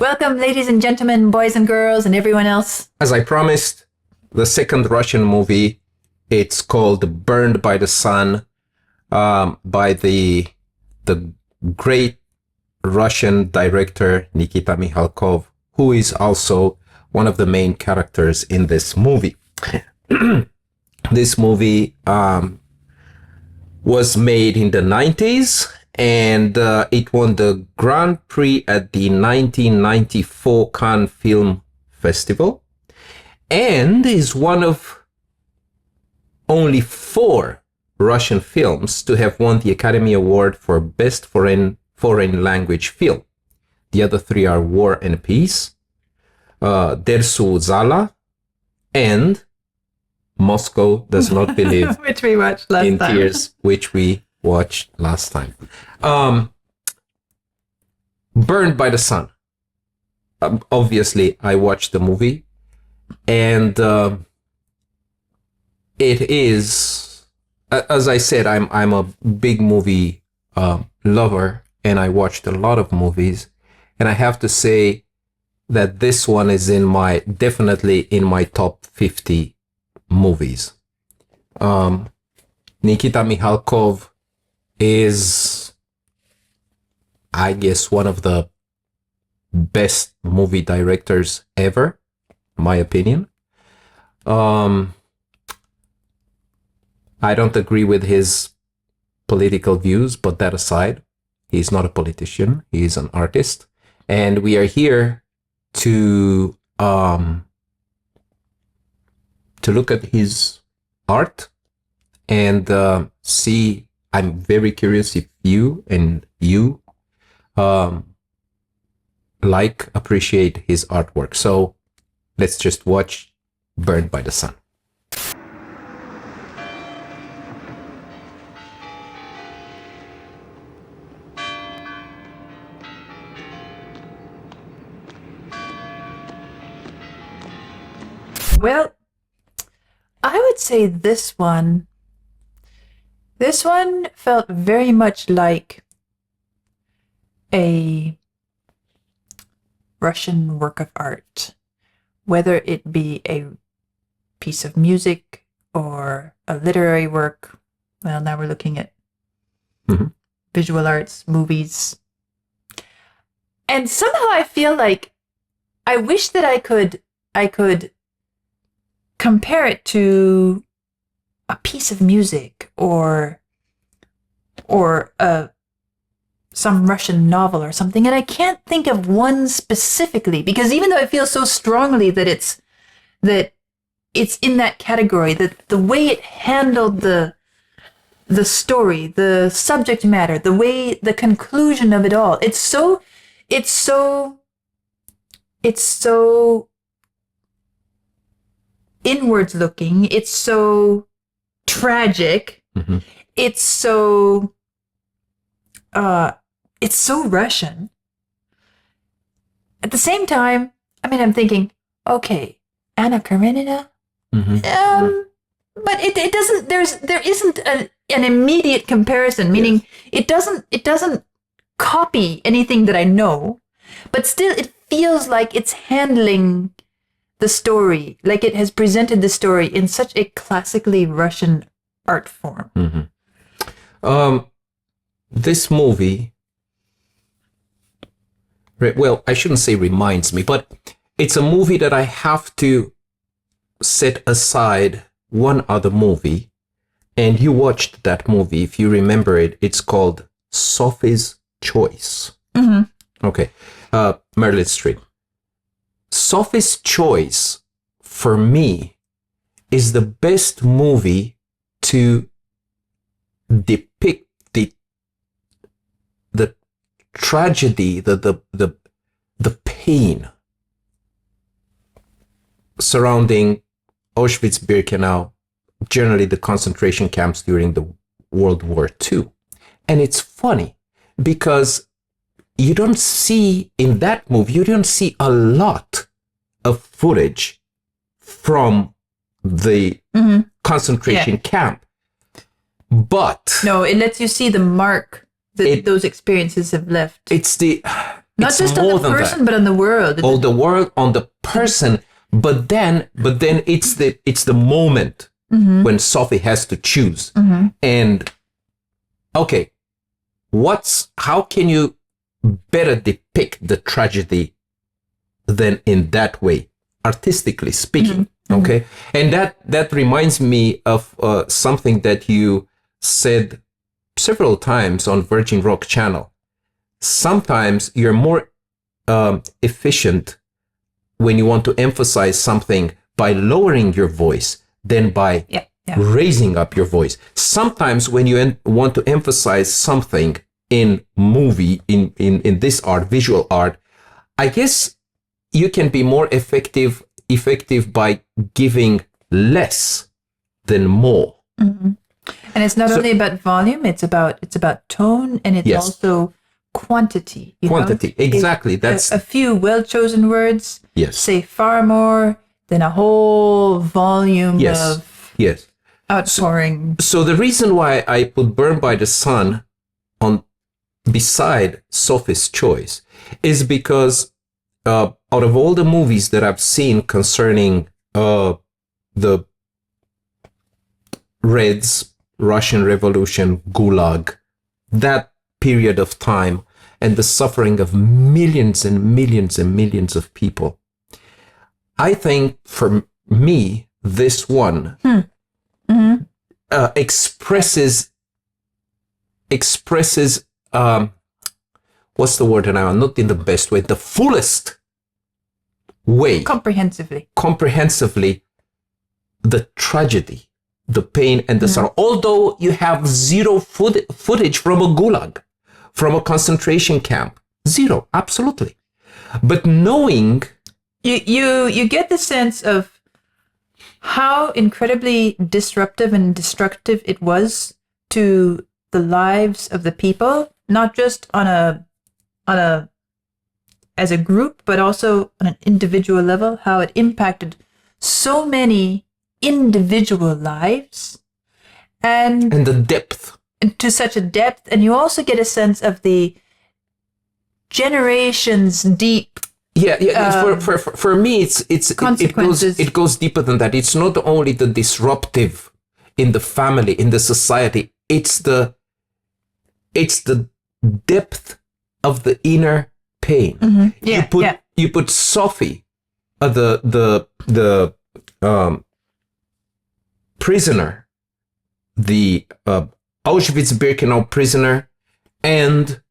Welcome, ladies and gentlemen, boys and girls, and everyone else. As I promised, the second Russian movie, it's called Burned by the Sun, by the great Russian director Nikita Mikhalkov, who is also one of the main characters in this movie. This movie was made in the 90s, and it won the Grand Prix at the 1994 Cannes Film Festival, and is one of only 4 Russian films to have won the Academy Award for Best Foreign Language Film. The other 3 are War and Peace, Dersu Zala, and Moscow Does Not Believe which we watched last in time. Tears, which we watched last time. Burned by the Sun. Obviously, I watched the movie, and it is, as I said, I'm a big movie lover, and I watched a lot of movies, and I have to say that this one is definitely in my top 50 movies. Nikita Mikhalkov is, I guess, one of the best movie directors ever, in my opinion. I don't agree with his political views, but that aside, he's not a politician, he's an artist. And we are here to look at his art and see. I'm very curious if you appreciate his artwork. So let's just watch Burned by the Sun. Well, I would say this one felt very much like a Russian work of art, whether it be a piece of music or a literary work. Well, now we're looking at visual arts, movies. And somehow I feel like I wish that I could compare it to a piece of music or some Russian novel or something, and I can't think of one specifically, because even though I feel so strongly that it's in that category, that the way it handled the story, the subject matter, the conclusion of it all, it's so inwards looking, it's so tragic, it's so Russian. At the same time, I mean, I'm thinking, okay, Anna Karenina, but it doesn't. There isn't an immediate comparison. Meaning, it doesn't copy anything that I know, but still, it feels like it's handling the story, like it has presented the story in such a classically Russian art form. This movie, well, I shouldn't say reminds me, but it's a movie that I have to set aside one other movie, and you watched that movie, if you remember it. It's called Sophie's Choice. Okay, Meryl Streep. Sophie's Choice, for me, is the best movie to depict the tragedy, the pain surrounding Auschwitz-Birkenau, generally the concentration camps during the World War II. And it's funny because you don't see in that movie, you don't see a lot of footage from the concentration camp. But no, it lets you see the mark that those experiences have left. It's the Not just on the person, but on the world. On the world, on the person. But then it's the moment when Sophie has to choose. And okay, how can you better depict the tragedy than in that way, artistically speaking? Okay, and that reminds me of something that you said several times on Virgin Rock Channel. Sometimes you're more efficient when you want to emphasize something by lowering your voice than by raising up your voice. Sometimes when you want to emphasize something in movie, in this art, visual art, I guess you can be more effective by giving less than more. And it's not only about volume, it's about tone, and it's also quantity. Quantity, exactly. That's a few well-chosen words. Yes. Say far more than a whole volume of outpouring. So the reason why I put Burn by the Sun on beside Sophie's Choice is because out of all the movies that I've seen concerning the Reds, Russian Revolution, Gulag, that period of time, and the suffering of millions and millions and millions of people, I think for me, this one expresses what's the word now? Not in the best way, the fullest way. Comprehensively, the tragedy, the pain, and the sorrow. Although you have zero footage from a gulag, from a concentration camp. Zero, absolutely. But knowing... You get the sense of how incredibly disruptive and destructive it was to the lives of the people, not just on a as a group, but also on an individual level, how it impacted so many individual lives, and the depth, to such a depth. And you also get a sense of the generations deep. For me, it goes deeper than that. It's not only the disruptive in the family, in the society. It's the depth of the inner pain. You put Sophie, the prisoner, the Auschwitz-Birkenau prisoner, and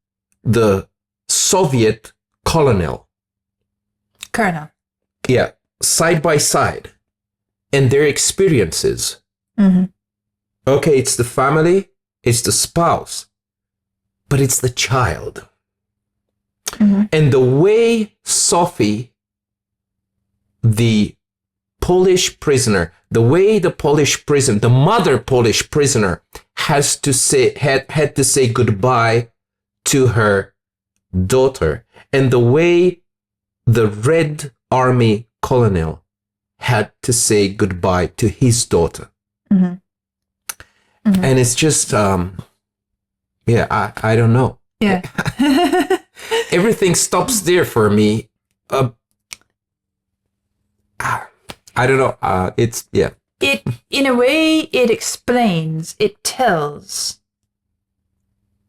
the Soviet colonel. Yeah, side by side, and their experiences. Okay, it's the family, it's the spouse, but it's the child. And the way Sophie, the Polish prisoner, the way the mother Polish prisoner had to say goodbye to her daughter, and the way the Red Army colonel had to say goodbye to his daughter. And it's just, I don't know. Yeah. Everything stops there for me. I don't know. It, in a way, it explains, it tells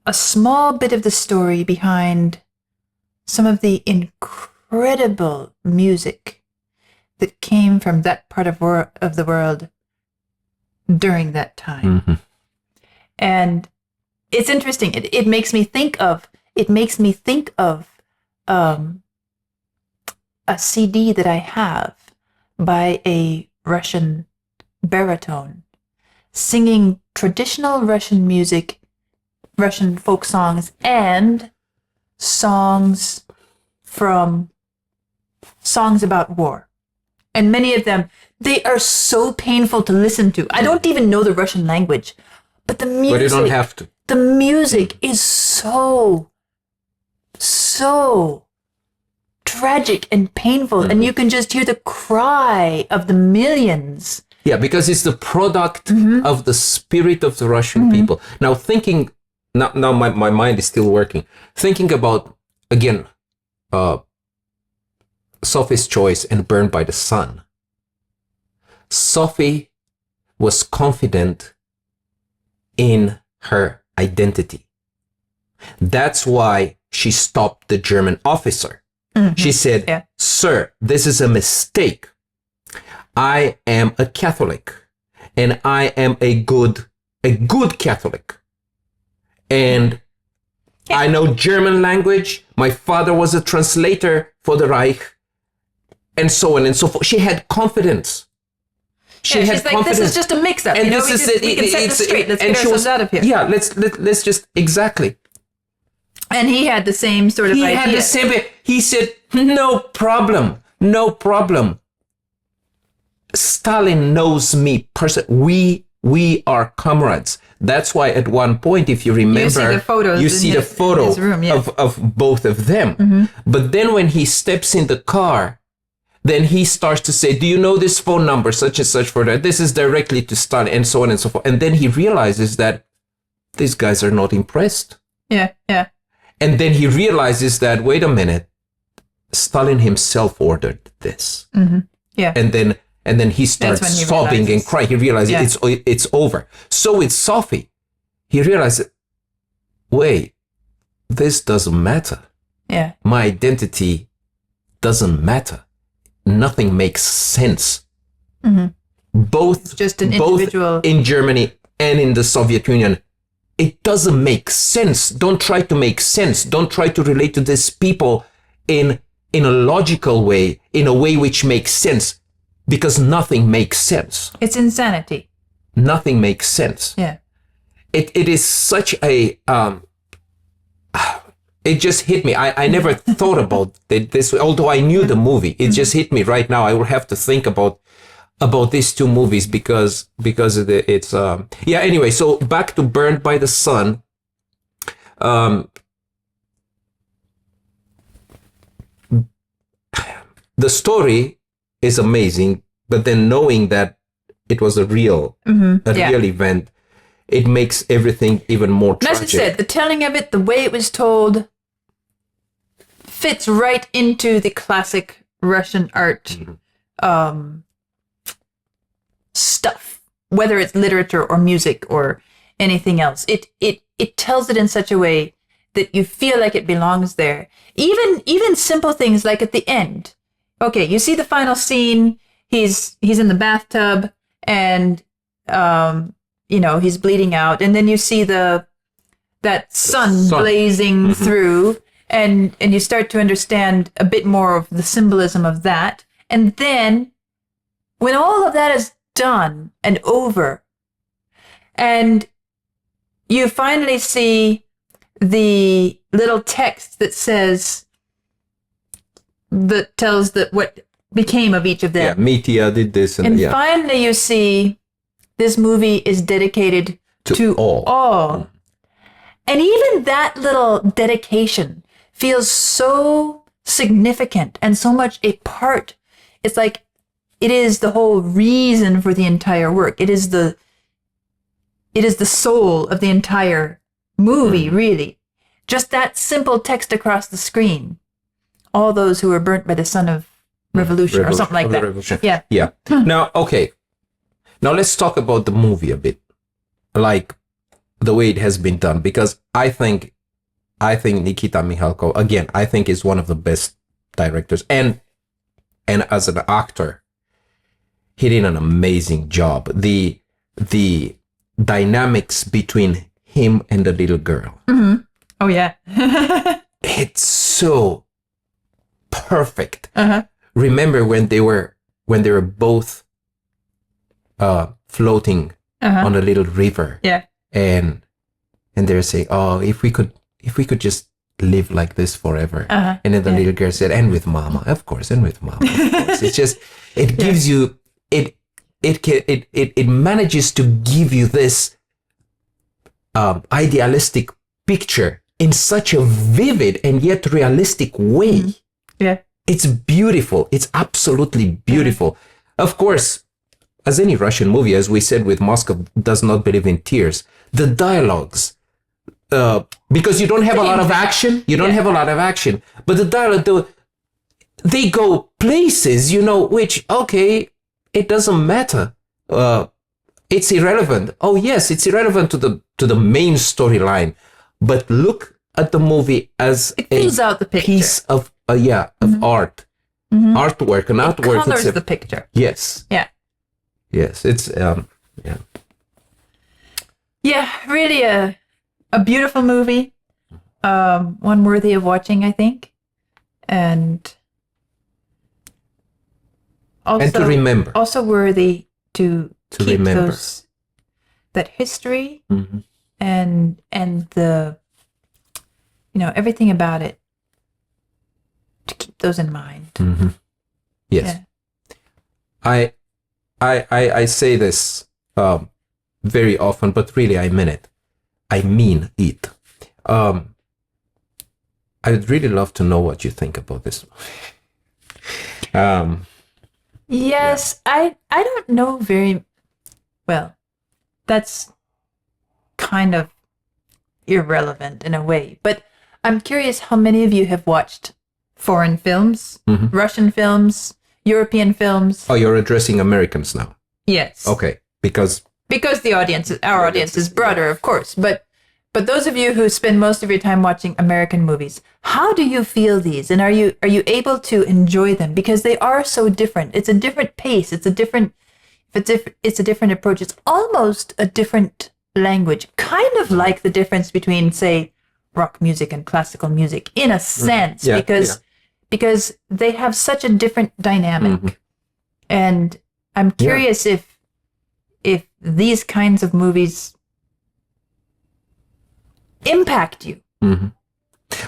a small bit of the story behind some of the incredible music that came from that part of the world during that time. And it's interesting. It makes me think of a CD that I have by a Russian baritone singing traditional Russian music, Russian folk songs, and songs about war. And many of them, they are so painful to listen to. I don't even know the Russian language, but the music... But you don't have to. The music is so tragic and painful, and you can just hear the cry of the millions. Yeah, because it's the product of the spirit of the Russian people. Now my mind is still working. Thinking about, again, Sophie's Choice and Burned by the Sun, Sophie was confident in her identity. That's why she stopped the German officer. She said, "Sir, this is a mistake. I am a Catholic, and I am a good Catholic. And I know German language. My father was a translator for the Reich, and so on and so forth." She had confidence. She's like, this is just a mix-up. And we this is we can set this straight. Let's get ourselves out of here. Yeah, let's just exactly. And he had the same sort of idea. He had the same. He said, "No problem, no problem. Stalin knows me personally. We are comrades." That's why at one point, if you remember, you see the photo of both of them. But then when he steps in the car, then he starts to say, "Do you know this phone number, such and such for that? This is directly to Stalin," and so on and so forth. And then he realizes that these guys are not impressed. Yeah. And then he realizes that, wait a minute, Stalin himself ordered this. Yeah. And then he starts sobbing and crying. He realizes it's over. So with Sophie, he realized, wait, this doesn't matter. Yeah. My identity doesn't matter. Nothing makes sense. Both, just an individual. Both in Germany and in the Soviet Union, it doesn't make sense. Don't try to make sense. Don't try to relate to these people in a logical way, in a way which makes sense, because nothing makes sense. It's insanity. Nothing makes sense. Yeah. It is such a it just hit me. I never thought about this, although I knew the movie. It just hit me right now. I will have to think about these two movies because it's anyway, so back to Burned by the Sun. The story is amazing, but then knowing that it was a real event, it makes everything even more tragic. As I said, the telling of it, the way it was told, fits right into the classic Russian art stuff, whether it's literature or music or anything else. It tells it in such a way that you feel like it belongs there. Even simple things like at the end. Okay, you see the final scene. He's in the bathtub and he's bleeding out, and then you see that sun blazing through, and you start to understand a bit more of the symbolism of that. And then when all of that is done and over, and you finally see the little text that tells that what became of each of them. Yeah, Mitya did this, and finally you see this movie is dedicated to all. And even that little dedication feels so significant and so much a part. It's like it is the whole reason for the entire work. It is the soul of the entire movie, really. Just that simple text across the screen. All those who were burnt by the sun of revolution or something like that. Revolution. Yeah. Now, okay. Now let's talk about the movie a bit, like the way it has been done, because I think Nikita Mikhalkov, again, I think is one of the best directors, and as an actor, he did an amazing job. The dynamics between him and the little girl. Oh yeah. It's so perfect. Remember when they were both floating on a little river. Yeah. And they're saying, "Oh, if we could just live like this forever." And then the little girl said, "And with Mama, of course, and with Mama, of course." It's just, it gives you, it manages to give you this idealistic picture in such a vivid and yet realistic way. Yeah. It's beautiful. It's absolutely beautiful. Of course, as any Russian movie, as we said with Moscow Does Not Believe in Tears, the dialogues, because you don't have a lot of action. You don't have a lot of action. But the dialogue, they go places, which, okay, it doesn't matter. It's irrelevant. Oh, yes, it's irrelevant to the main storyline. But look at the movie as it fills out the picture. Piece of art. Artwork, an artwork. It colors the picture. Yes. Yeah. Yes, it's, Yeah, really a beautiful movie. One worthy of watching, I think. And to remember. Also worthy to keep remember. That history and the, everything about it, to keep those in mind. Yes. Yeah. I say this very often, but really I mean it. I mean it. I'd really love to know what you think about this movie. Yes, I don't know very well. That's kind of irrelevant in a way, but I'm curious how many of you have watched foreign films, Russian films, European films. Oh, you're addressing Americans now. Yes. Okay, because our audience is broader, of course, but those of you who spend most of your time watching American movies, how do you feel these? And are you able to enjoy them? Because they are so different. It's a different pace. It's a different approach. It's almost a different language, kind of like the difference between, say, rock music and classical music in a sense, because they have such a different dynamic. And I'm curious if these kinds of movies impact you.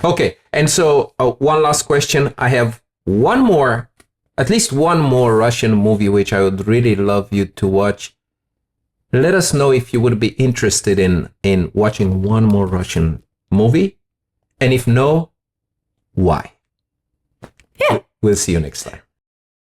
Okay, and so one last question. I have at least one more Russian movie which I would really love you to watch. Let us know if you would be interested in watching one more Russian movie, and if no, why? Yeah. We'll see you next time.